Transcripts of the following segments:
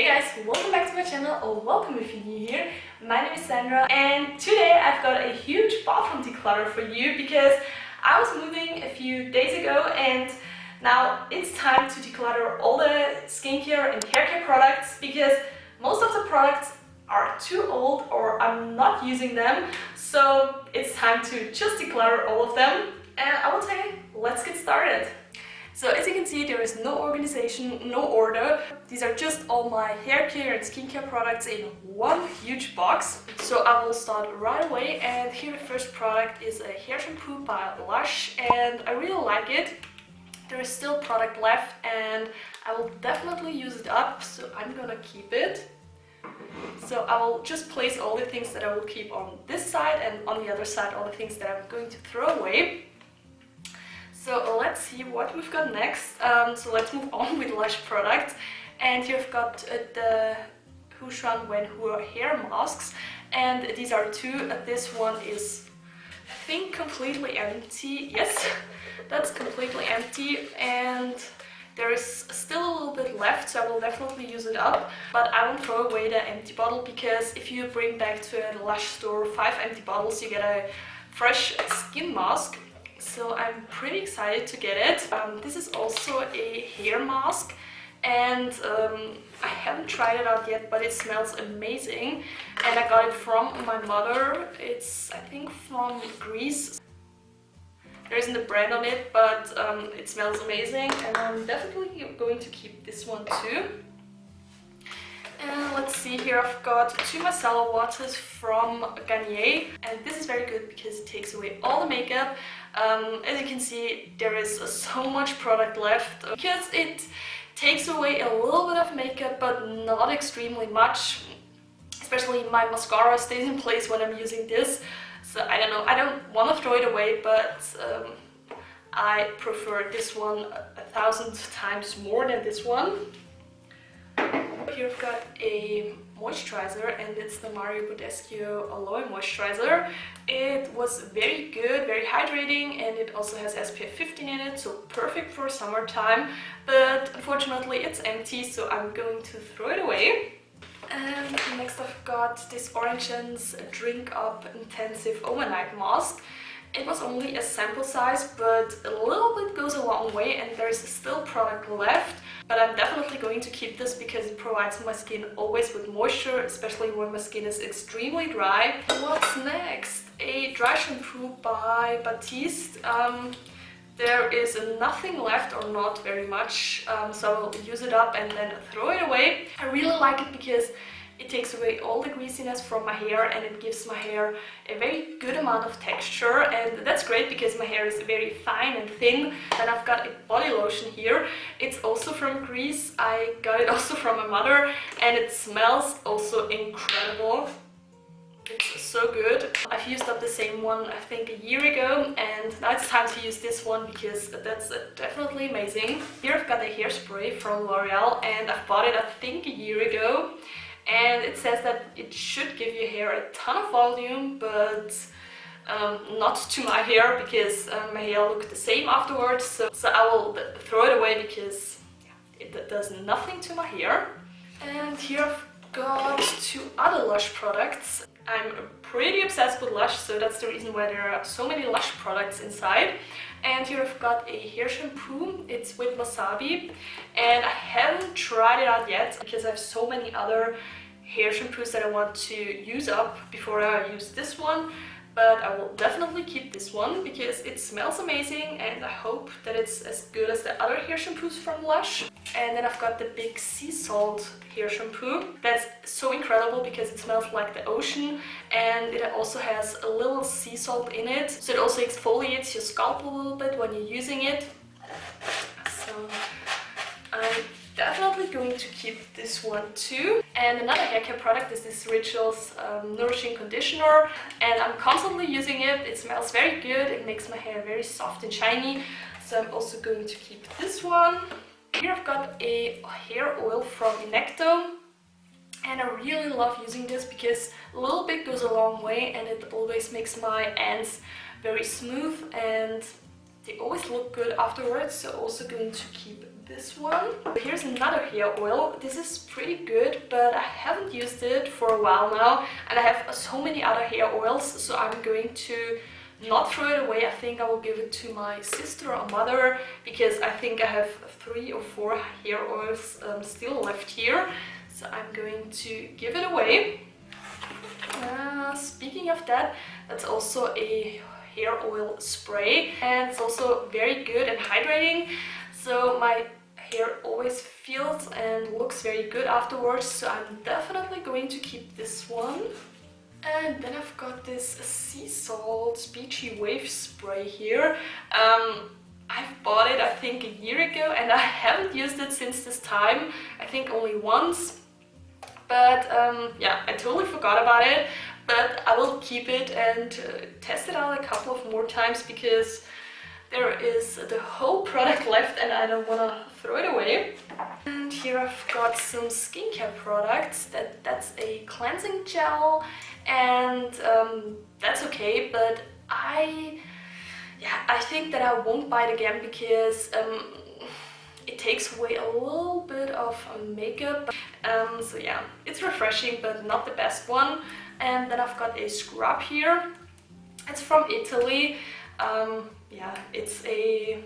Hey guys, welcome back to my channel, or welcome if you're new here. My name is Sandra and today I've got a huge bathroom declutter for you because I was moving a few days ago and now it's time to declutter all the skincare and hair care products because most of the products are too old or I'm not using them, so it's time to just declutter all of them. And I will say, let's get started. So as you can see, there is no organization, no order. These are just all my hair care and skincare products in one huge box. So I will start right away, and here the first product is a hair shampoo by Lush and I really like it. There is still product left and I will definitely use it up, so I'm gonna keep it. So I will just place all the things that I will keep on this side and on the other side all the things that I'm going to throw away. So let's see what we've got next. So let's move on with Lush products. And here I've got the Who Shun When Who hair masks. And these are two. This one is, I think, completely empty. Yes, that's completely empty. And there is still a little bit left, so I will definitely use it up. But I won't throw away the empty bottle because if you bring back to a Lush store 5 empty bottles, you get a fresh skin mask. So I'm pretty excited to get it. This is also a hair mask and I haven't tried it out yet, but it smells amazing. And I got it from my mother. It's, I think, from Greece. There isn't a brand on it, but it smells amazing and I'm definitely going to keep this one too. And let's see, here I've got 2 micellar waters from Garnier, and this is very good because it takes away all the makeup. As you can see, there is so much product left because it takes away a little bit of makeup, but not extremely much. Especially my mascara stays in place when I'm using this, so I don't know, I don't want to throw it away, but I prefer this one 1,000 times more than this one. Here I've got a moisturizer and it's the Mario Badescu Aloe Moisturizer. It was very good, very hydrating, and it also has SPF 15 in it, so perfect for summertime. But unfortunately it's empty, so I'm going to throw it away. And next I've got this Origins Drink Up Intensive Overnight Mask. It was only a sample size, but a little bit goes a long way and there's still product left. But I'm definitely going to keep this because it provides my skin always with moisture, especially when my skin is extremely dry. What's next? A dry shampoo by Batiste. There is nothing left, or not very much, so I'll use it up and then throw it away. I really like it because it takes away all the greasiness from my hair and it gives my hair a very good amount of texture, and that's great because my hair is very fine and thin. Then I've got a body lotion here. It's also from Greece. I got it also from my mother and it smells also incredible. It's so good. I've used up the same one I think a year ago, and now it's time to use this one because that's definitely amazing. Here I've got a hairspray from L'Oreal and I've bought it I think a year ago. And it says that it should give your hair a ton of volume, but not to my hair because my hair looked the same afterwards. So I will throw it away because it does nothing to my hair. And here I've got 2 other Lush products. I'm pretty obsessed with Lush, so that's the reason why there are so many Lush products inside. And here I've got a hair shampoo. It's with wasabi and I haven't tried it out yet because I have so many other hair shampoos that I want to use up before I use this one. But I will definitely keep this one because it smells amazing and I hope that it's as good as the other hair shampoos from Lush. And then I've got the big sea salt hair shampoo. That's so incredible because it smells like the ocean and it also has a little sea salt in it. So it also exfoliates your scalp a little bit when you're using it. So I'm definitely going to keep this one too. And another hair care product is this Rituals Nourishing Conditioner, and I'm constantly using it. It smells very good, it makes my hair very soft and shiny, so I'm also going to keep this one. Here I've got a hair oil from Inecto, and I really love using this because a little bit goes a long way and it always makes my ends very smooth and they always look good afterwards, so also going to keep this one. Here's another hair oil. This is pretty good, but I haven't used it for a while now, and I have so many other hair oils, so I'm going to not throw it away. I think I will give it to my sister or mother, because I think I have 3 or 4 hair oils still left here, so I'm going to give it away. Speaking of that, that's also a hair oil spray, and it's also very good and hydrating, so my hair always feels and looks very good afterwards, so I'm definitely going to keep this one. And then I've got this sea salt beachy wave spray here. I've bought it I think a year ago, and I haven't used it since this time, I think only once. But yeah, I totally forgot about it, but I will keep it and test it out a couple of more times, because there is the whole product left and I don't want to throw it away. And here I've got some skincare products. That's a cleansing gel, and that's okay, but I think that I won't buy it again, because it takes away a little bit of makeup. So yeah, it's refreshing but not the best one. And then I've got a scrub here. It's from Italy. Yeah, it's a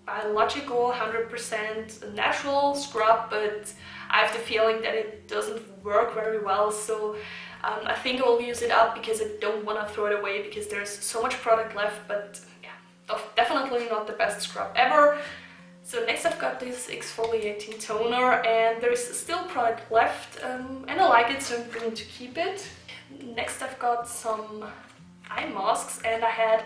biological 100% natural scrub, but I have the feeling that it doesn't work very well, so I think I will use it up, because I don't want to throw it away, because there's so much product left. But yeah, definitely not the best scrub ever. So next I've got this exfoliating toner, and there's still product left, and I like it, so I'm going to keep it. Next I've got some eye masks, and I had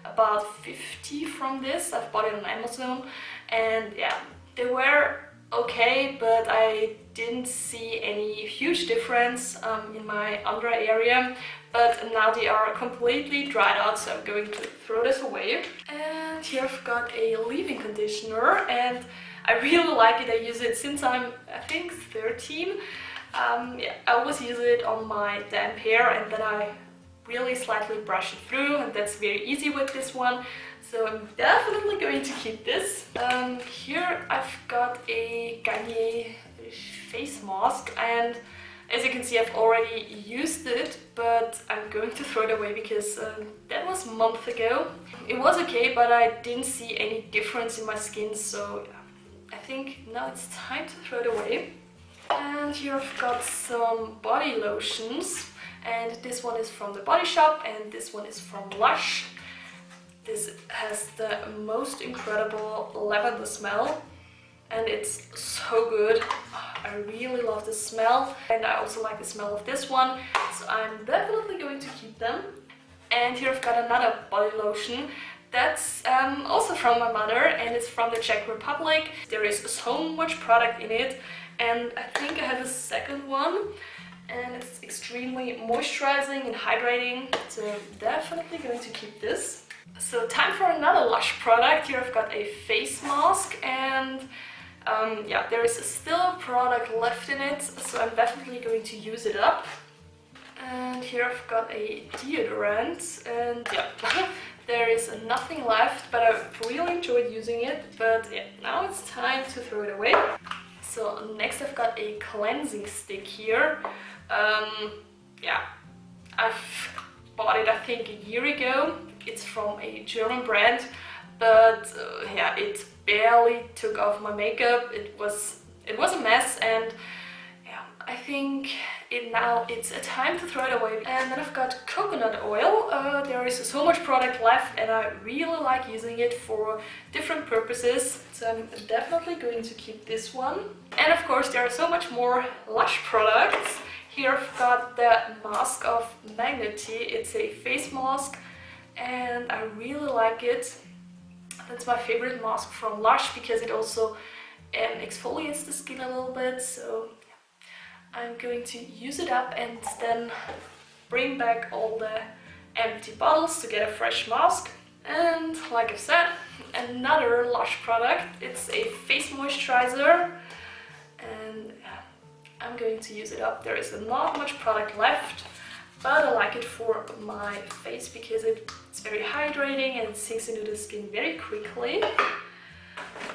about 50 from this. I've bought it on Amazon, and yeah, they were okay, but I didn't see any huge difference in my under eye area. But now they are completely dried out, so I'm going to throw this away. And here I've got a leave-in conditioner, and I really like it. I use it since I'm, I think, 13. Yeah, I always use it on my damp hair, and then I really slightly brush it through, and that's very easy with this one. So I'm definitely going to keep this. Here I've got a Garnier face mask, and as you can see, I've already used it, but I'm going to throw it away, because that was a month ago. It was okay, but I didn't see any difference in my skin, so I think now it's time to throw it away. And here I've got some body lotions, and this one is from the Body Shop, and this one is from Lush. This has the most incredible lavender smell, and it's so good. I really love the smell, and I also like the smell of this one, so I'm definitely going to keep them. And here I've got another body lotion. That's also from my mother, and it's from the Czech Republic. There is so much product in it, and I think I have a second one, and it's extremely moisturizing and hydrating, so I'm definitely going to keep this. So time for another Lush product. Here I've got a face mask, and yeah, there is still product left in it, so I'm definitely going to use it up. And here I've got a deodorant, and yeah, there is nothing left, but I've really enjoyed using it. But yeah, now it's time to throw it away. So next I've got a cleansing stick here. Yeah, I've bought it I think a year ago. It's from a German brand, but yeah, it barely took off my makeup. It was a mess, and yeah, I think now it's a time to throw it away. And then I've got coconut oil. There is so much product left, and I really like using it for different purposes, so I'm definitely going to keep this one. And of course there are so much more Lush products. Here I've got the Mask of Magnety. It's a face mask, and I really like it. That's my favorite mask from Lush, because it also exfoliates the skin a little bit. So yeah, I'm going to use it up and then bring back all the empty bottles to get a fresh mask. And like I said, another Lush product. It's a face moisturizer, and yeah, I'm going to use it up. There is not much product left, but I like it for my face because it's very hydrating and it sinks into the skin very quickly.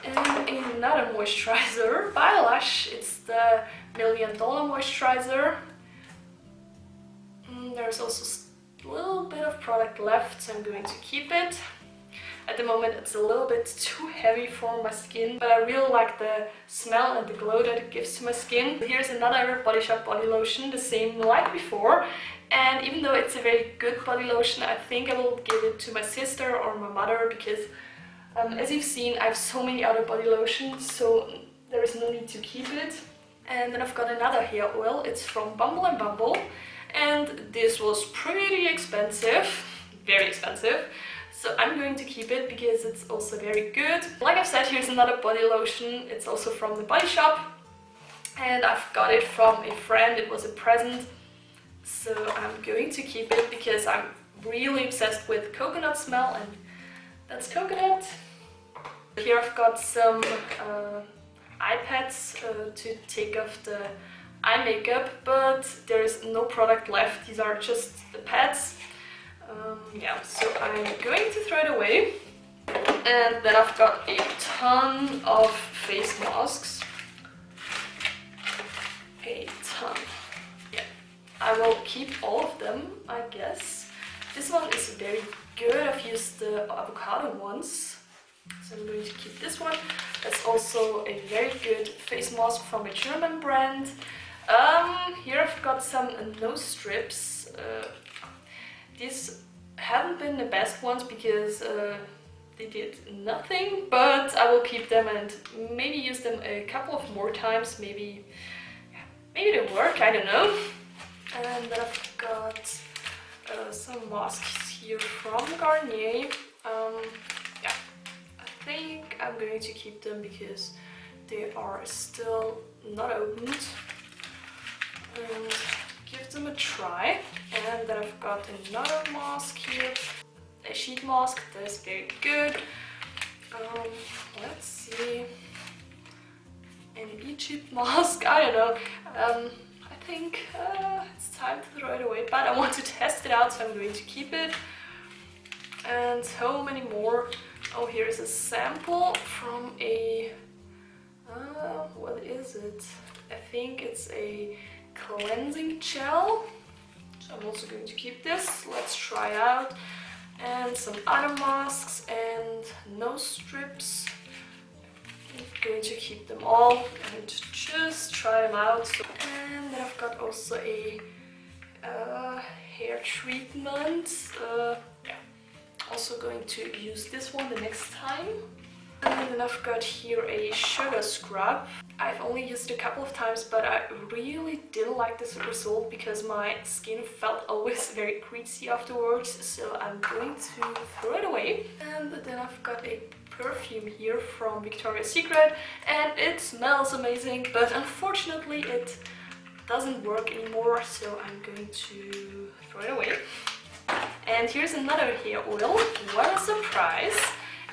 And another moisturizer by Lush. It's the $1 Million Moisturizer. There's also a little bit of product left, so I'm going to keep it. At the moment it's a little bit too heavy for my skin, but I really like the smell and the glow that it gives to my skin. Here's another Body Shop body lotion, the same like before. And even though it's a very good body lotion, I think I will give it to my sister or my mother because as you've seen, I have so many other body lotions, so there is no need to keep it. And then I've got another hair oil. It's from Bumble and Bumble, and this was pretty expensive, very expensive. So I'm going to keep it because it's also very good. Like I've said, here's another body lotion. It's also from the Body Shop, and I've got it from a friend. It was a present, so I'm going to keep it because I'm really obsessed with coconut smell, and that's coconut. Here I've got some eye pads to take off the eye makeup, but there is no product left. These are just the pads. Yeah, so I'm going to throw it away. And then I've got a ton of face masks. A ton. Yeah, I will keep all of them, I guess. This one is very good. I've used the avocado ones, so I'm going to keep this one. That's also a very good face mask from a German brand. Here I've got some nose strips. These haven't been the best ones because they did nothing, but I will keep them and maybe use them a couple of more times. Maybe they work, I don't know. And then I've got some masks here from Garnier. Yeah, I think I'm going to keep them because they are still not opened. And give them a try. And then I've got another mask here, a sheet mask that is very good. Let's see, an Egypt mask, I don't know. I think it's time to throw it away, but I want to test it out, so I'm going to keep it. And so many more. Oh, here is a sample from a, what is it? I think it's a cleansing gel. So I'm also going to keep this. Let's try out. And some other masks and nose strips. I'm going to keep them all and just try them out. And then I've got also a hair treatment. Yeah. Also going to use this one the next time. And then I've got here a sugar scrub. I've only used it a couple of times, but I really didn't like this result because my skin felt always very greasy afterwards, so I'm going to throw it away. And then I've got a perfume here from Victoria's Secret, and it smells amazing, but unfortunately it doesn't work anymore, so I'm going to throw it away. And here's another hair oil. What a surprise!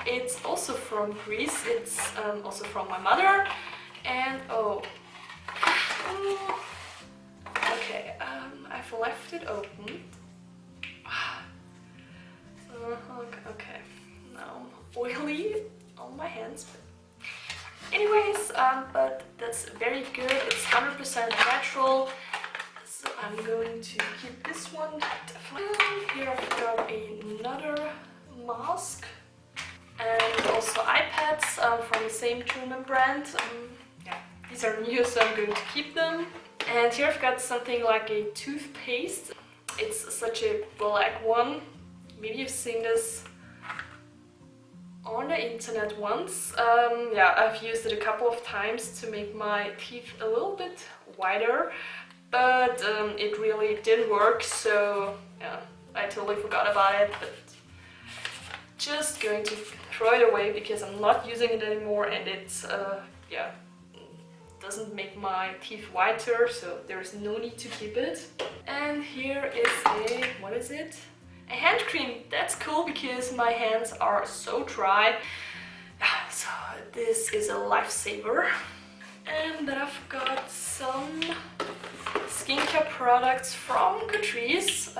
It's also from Greece. It's also from my mother. And oh, okay, I've left it open. Okay, now oily on my hands. Anyways, but that's very good. It's 100% natural. So I'm going to keep this one. Here I've got another mask. And also eye pads from the same German brand. Yeah, these are new, so I'm going to keep them. And here I've got something like a toothpaste. It's such a black one. Maybe you've seen this on the internet once. Yeah, I've used it a couple of times to make my teeth a little bit whiter, but it really didn't work, so yeah, I totally forgot about it. But just going to throw it away because I'm not using it anymore, and it's yeah, doesn't make my teeth whiter, so there's no need to keep it. And here is a, what is it? A hand cream. That's cool because my hands are so dry. So this is a lifesaver. And then I've got some skincare products from Catrice.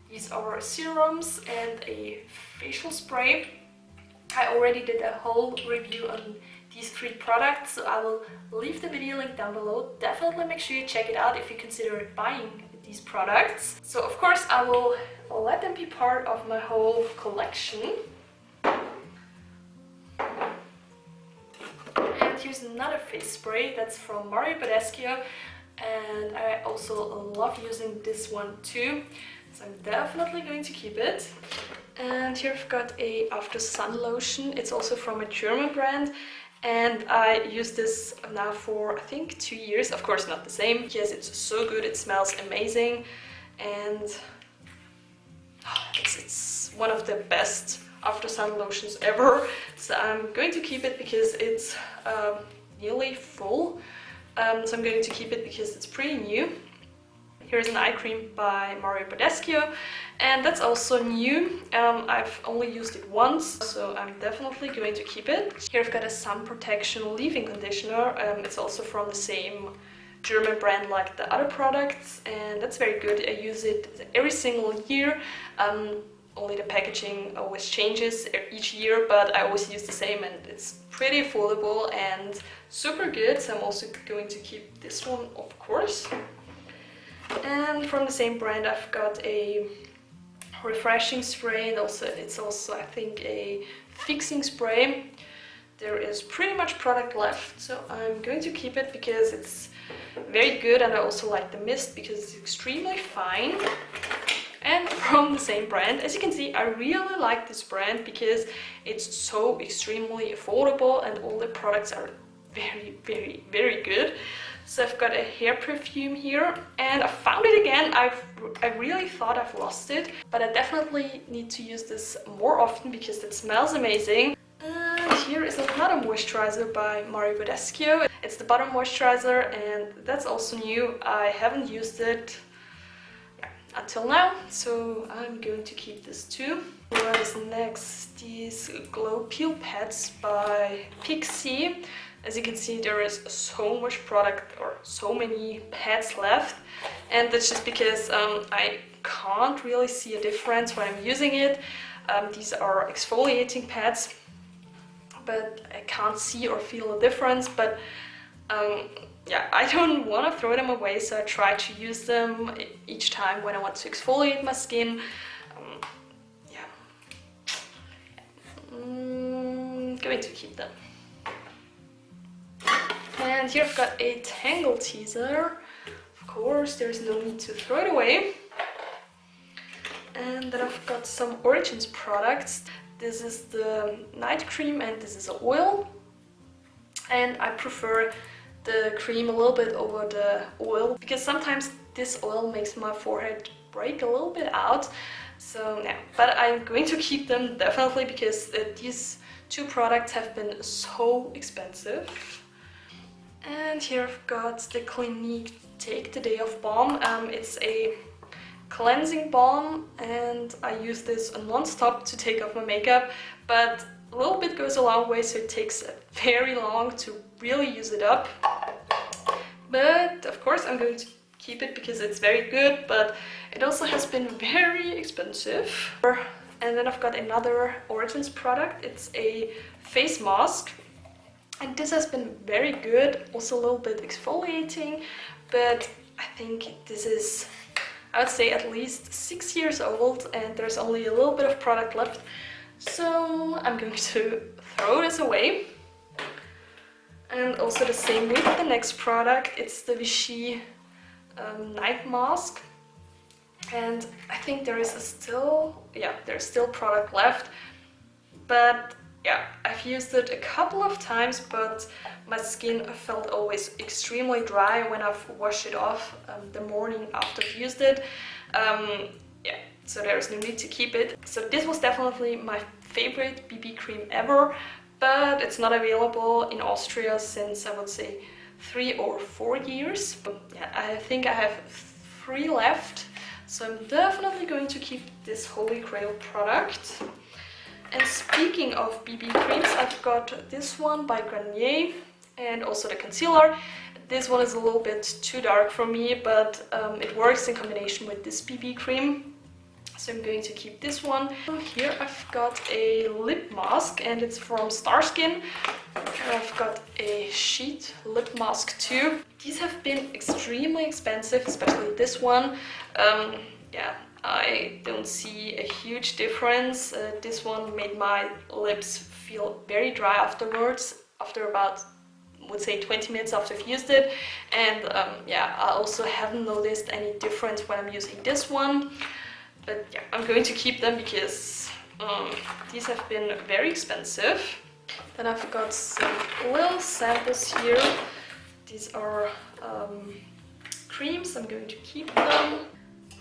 These are serums and a facial spray. I already did a whole review on these 3 products, so I will leave the video link down below. Definitely make sure you check it out if you consider buying these products. So of course I will let them be part of my whole collection. And here's another face spray that's from Mario Badescu, and I also love using this one too, so I'm definitely going to keep it. And here I've got a After Sun lotion. It's also from a German brand, and I use this now for I think 2 years. Of course not the same, because it's so good, it smells amazing, and it's one of the best After Sun lotions ever. So I'm going to keep it because it's nearly full. So I'm going to keep it because it's pretty new. Here's an eye cream by Mario Badescu, and that's also new. I've only used it once, so I'm definitely going to keep it. Here I've got a sun protection leave-in conditioner. It's also from the same German brand like the other products, and that's very good. I use it every single year. Only the packaging always changes each year, but I always use the same, and it's pretty affordable and super good. So I'm also going to keep this one, of course. And from the same brand I've got a refreshing spray, and it's also I think a fixing spray. There is pretty much product left, so I'm going to keep it because it's very good, and I also like the mist because it's extremely fine. And from the same brand, as you can see, I really like this brand because it's so extremely affordable and all the products are very, very good. So I've got a hair perfume here, and I found it again. I really thought I've lost it, but I definitely need to use this more often because it smells amazing. And here is another moisturizer by Mario Badescu. It's the Butter Moisturizer, and that's also new. I haven't used it until now, so I'm going to keep this too. What is next? These Glow Peel Pads by Pixie. As you can see, there is so much product, or so many pads left, and that's just because I can't really see a difference when I'm using it. These are exfoliating pads, but I can't see or feel a difference, but yeah, I don't want to throw them away, so I try to use them each time when I want to exfoliate my skin. Going to keep them. And here I've got a Tangle Teaser. Of course, there's no need to throw it away. And then I've got some Origins products. This is the night cream and this is an oil. And I prefer the cream a little bit over the oil because sometimes this oil makes my forehead break a little bit out. So yeah, but I'm going to keep them definitely because these 2 products have been so expensive. And here I've got the Clinique Take the Day Off Balm. It's a cleansing balm, and I use this non-stop to take off my makeup, but a little bit goes a long way, so it takes very long to really use it up. But of course I'm going to keep it because it's very good, but it also has been very expensive. And then I've got another Origins product. It's a face mask. And this has been very good, also a little bit exfoliating, but I think this is, I would say, at least 6 years old, and there's only a little bit of product left. So I'm going to throw this away. And also the same with the next product. It's the Vichy night mask. And I think there is there's still product left, but yeah, I've used it a couple of times, but my skin felt always extremely dry when I've washed it off the morning after I've used it. Yeah, so there's no need to keep it. So this was definitely my favorite BB cream ever, but it's not available in Austria since, I would say, 3 or 4 years. But yeah, I think I have 3 left, so I'm definitely going to keep this Holy Grail product. And speaking of BB creams, I've got this one by Garnier and also the concealer. This one is a little bit too dark for me, but it works in combination with this BB cream. so I'm going to keep this one. Here I've got a lip mask and it's from Starskin. And I've got a sheet lip mask too. These have been extremely expensive, especially this one. Yeah, I don't see a huge difference. This one made my lips feel very dry afterwards, after about, I would say, 20 minutes after I've used it. And yeah, I also haven't noticed any difference when I'm using this one. But yeah, I'm going to keep them because these have been very expensive. Then I've got some little samples here. These are creams, I'm going to keep them.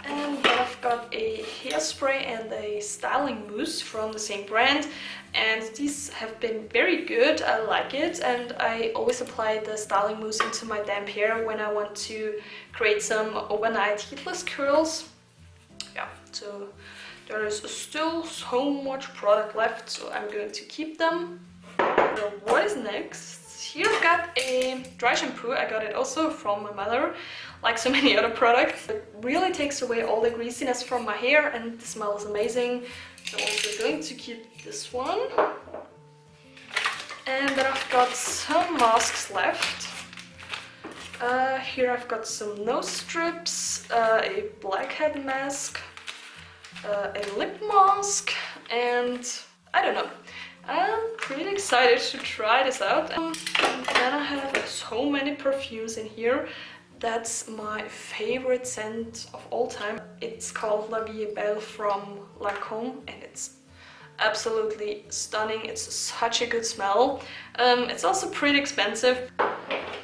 And then I've got a hairspray and a styling mousse from the same brand. And these have been very good, I like it. And I always apply the styling mousse into my damp hair when I want to create some overnight heatless curls. Yeah, so there is still so much product left, so I'm going to keep them. So what is next? Here I've got a dry shampoo. I got it also from my mother, like so many other products. It really takes away all the greasiness from my hair and the smell is amazing. So I'm also going to keep this one. And then I've got some masks left. Here I've got some nose strips, a blackhead mask, a lip mask, and I don't know. I'm pretty excited to try this out. And then I have so many perfumes in here. That's my favorite scent of all time. It's called La Vie est Belle from Lancôme and it's absolutely stunning. It's such a good smell. It's also pretty expensive.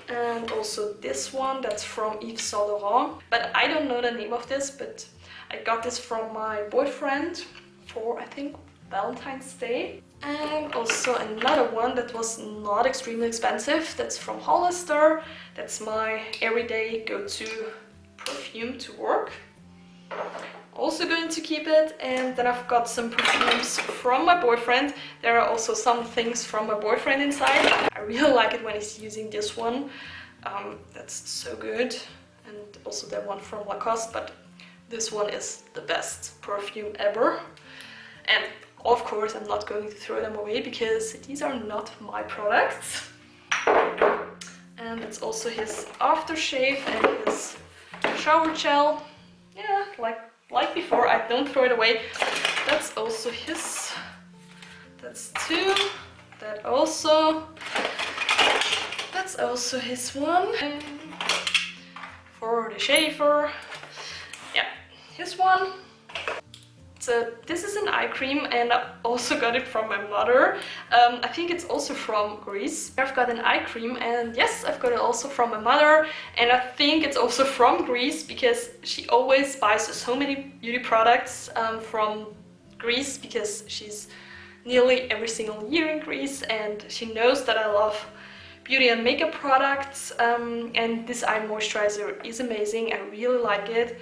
And also this one, that's from Yves Saint Laurent. But I don't know the name of this, but I got this from my boyfriend for, I think, Valentine's Day. And also another one that was not extremely expensive, that's from Hollister. That's my everyday go-to perfume to work. Also going to keep it. And then I've got some perfumes from my boyfriend. There are also some things from my boyfriend inside. I really like it when he's using this one. That's so good. And also that one from Lacoste, but this one is the best perfume ever. And of course, I'm not going to throw them away because these are not my products. And it's also his aftershave and his shower gel. Yeah, like before, I don't throw it away. That's also his. That's two. That's also his one. And for the shaver, yeah, his one. So this is an eye cream and I also got it from my mother. I think it's also from Greece. I've got an eye cream and yes, I've got it also from my mother. And I think it's also from Greece because she always buys so many beauty products from Greece because she's nearly every single year in Greece and she knows that I love beauty and makeup products. And this eye moisturizer is amazing. I really like it.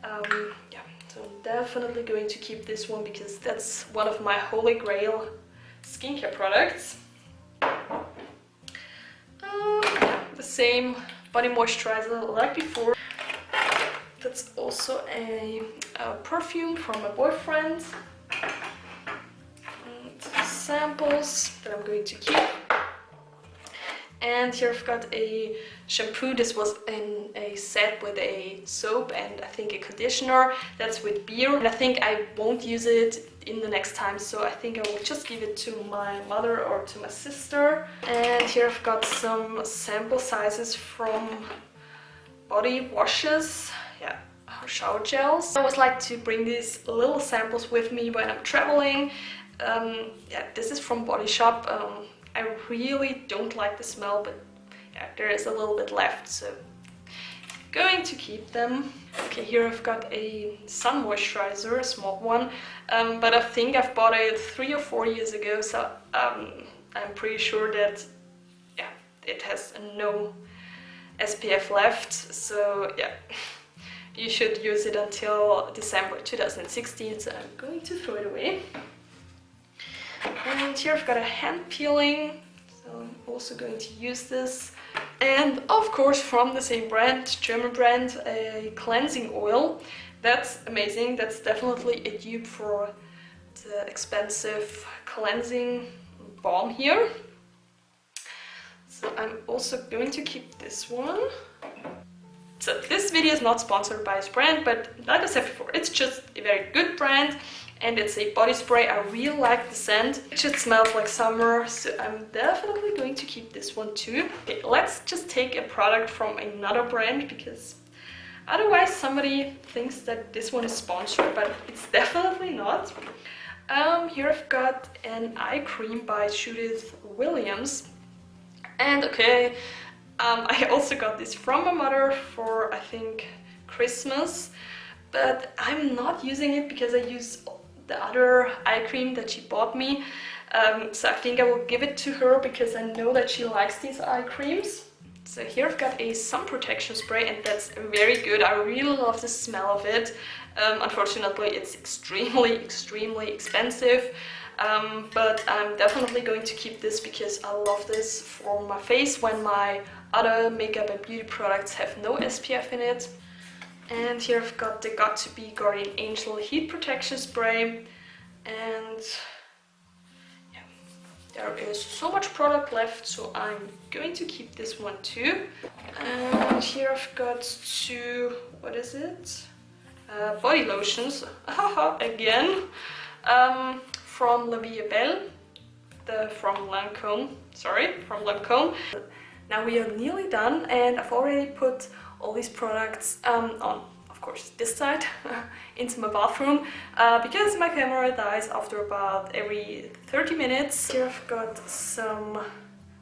Yeah. So I'm definitely going to keep this one because that's one of my holy grail skincare products. The same body moisturizer like before. That's also a perfume from my boyfriend. And samples that I'm going to keep. And here I've got a shampoo. This was in a set with a soap and I think a conditioner. That's with beer. And I think I won't use it in the next time, so I think I will just give it to my mother or to my sister. And here I've got some sample sizes from body washes. Yeah, shower gels. I always like to bring these little samples with me when I'm traveling. Yeah, this is from Body Shop. I really don't like the smell, but yeah, there is a little bit left, so going to keep them. Okay, here I've got a sun moisturizer, a small one, but I think I've bought it 3 or 4 years ago, so I'm pretty sure that yeah, it has no SPF left, so yeah, you should use it until December 2016, so I'm going to throw it away. And here I've got a hand peeling, so I'm also going to use this. And of course from the same brand, German brand, a cleansing oil. That's amazing. That's definitely a dupe for the expensive cleansing balm here. So I'm also going to keep this one. So this video is not sponsored by this brand, but like I said before, it's just a very good brand and it's a body spray. I really like the scent. It just smells like summer, so I'm definitely going to keep this one too. Okay, let's just take a product from another brand because otherwise somebody thinks that this one is sponsored, but it's definitely not. Here I've got an eye cream by Judith Williams. And okay, I also got this from my mother for, I think, Christmas, but I'm not using it because I use the other eye cream that she bought me. So I think I will give it to her because I know that she likes these eye creams. So here I've got a sun protection spray and that's very good. I really love the smell of it. Unfortunately, it's extremely expensive. But I'm definitely going to keep this because I love this for my face when my other makeup and beauty products have no SPF in it. And here I've got the Got2b Guardian Angel Heat Protection Spray. And yeah, there is so much product left, so I'm going to keep this one too. And here I've got two, what is it? Body lotions, again. From La Vie Belle, from Lancôme. Now we are nearly done and I've already put all these products on, of course, this side into my bathroom because my camera dies after about every 30 minutes. Here I've got some,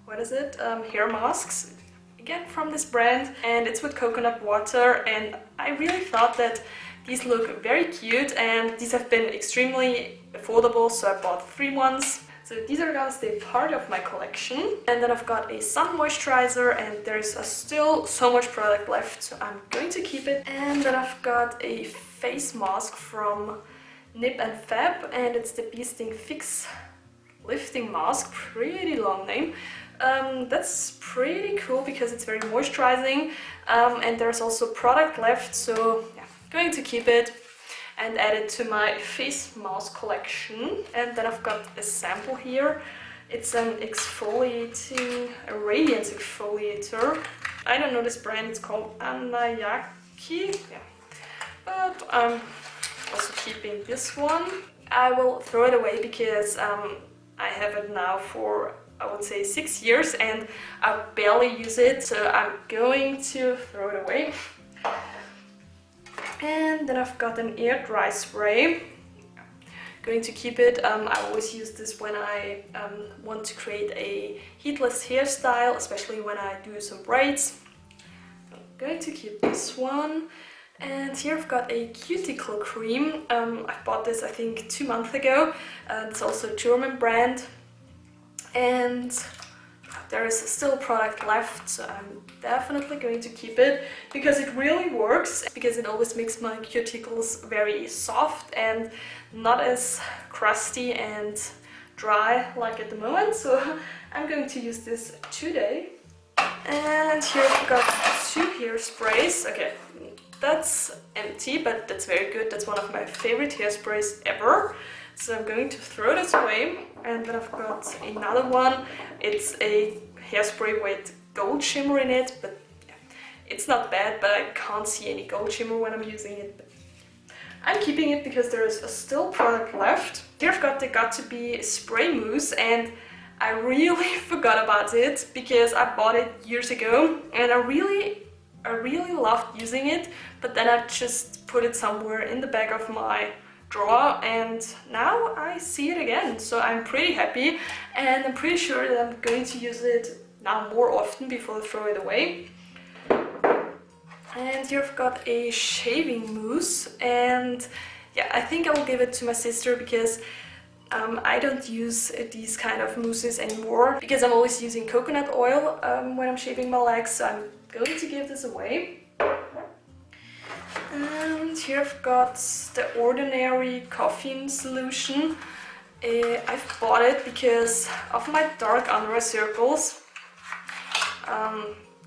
what is it, hair masks, again from this brand, and it's with coconut water, and I really thought that these look very cute and these have been extremely affordable, so I bought 3 ones. So these are gonna stay part of my collection. And then I've got a sun moisturizer and there's still so much product left, so I'm going to keep it. And then I've got a face mask from Nip and Fab and it's the Bee Sting Fix Lifting Mask, pretty long name. That's pretty cool because it's very moisturizing and there's also product left, so yeah, going to keep it and add it to my face mask collection. And then I've got a sample here. It's an exfoliating, a radiance exfoliator. I don't know this brand, it's called Anayaki. Yeah. But I'm also keeping this one. I will throw it away because I have it now for, I would say, 6 years and I barely use it, so I'm going to throw it away. And then I've got an air dry spray. Going to keep it. I always use this when I want to create a heatless hairstyle, especially when I do some braids. I'm going to keep this one. And here I've got a cuticle cream. I bought this I think 2 months ago. It's also a German brand. And there is still product left, so I'm definitely going to keep it because it really works, because it always makes my cuticles very soft and not as crusty and dry like at the moment, so I'm going to use this today. And here I've got 2 hairsprays. Okay, that's empty, but that's very good. That's one of my favorite hairsprays ever. So I'm going to throw this away. And then I've got another one. It's a hairspray with gold shimmer in it, but yeah, it's not bad, but I can't see any gold shimmer when I'm using it. But I'm keeping it because there is still product left. Here I've got the Got2b spray mousse, and I really forgot about it because I bought it years ago and I really loved using it, but then I just put it somewhere in the back of my drawer and now I see it again, so I'm pretty happy and I'm pretty sure that I'm going to use it now more often before I throw it away. And here I've got a shaving mousse, and yeah, I think I will give it to my sister because I don't use these kind of mousses anymore because I'm always using coconut oil when I'm shaving my legs, so I'm going to give this away. And here I've got the Ordinary Caffeine Solution. I've bought it because of my dark under eye circles.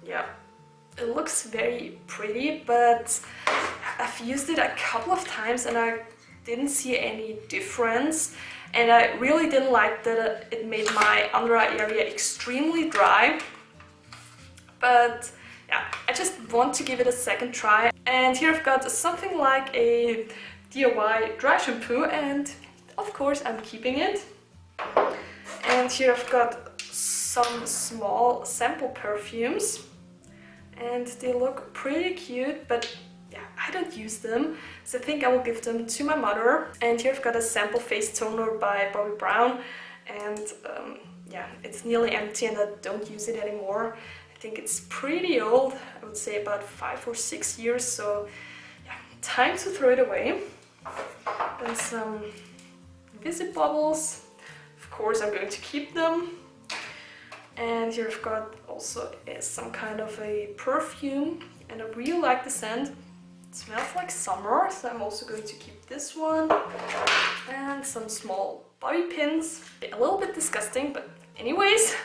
Yeah, it looks very pretty, but I've used it a couple of times and I didn't see any difference, and I really didn't like that it made my under eye area extremely dry. But yeah, I just want to give it a second try. And here I've got something like a DIY dry shampoo, and of course I'm keeping it. And here I've got some small sample perfumes, and they look pretty cute, but yeah, I don't use them, so I think I will give them to my mother. And here I've got a sample face toner by Bobbi Brown, and yeah, it's nearly empty and I don't use it anymore. I think it's pretty old, I would say about 5 or 6 years, so yeah, time to throw it away. And some Visit bubbles, of course I'm going to keep them. And here I've got also some kind of a perfume, and I really like the scent. It smells like summer, so I'm also going to keep this one. And some small bobby pins. A little bit disgusting, but anyways,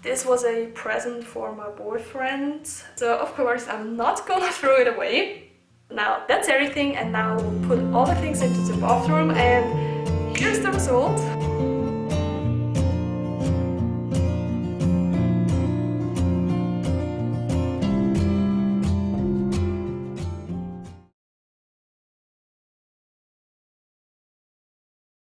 this was a present for my boyfriend. So of course I'm not gonna throw it away. Now that's everything, and now we'll put all the things into the bathroom, and here's the result.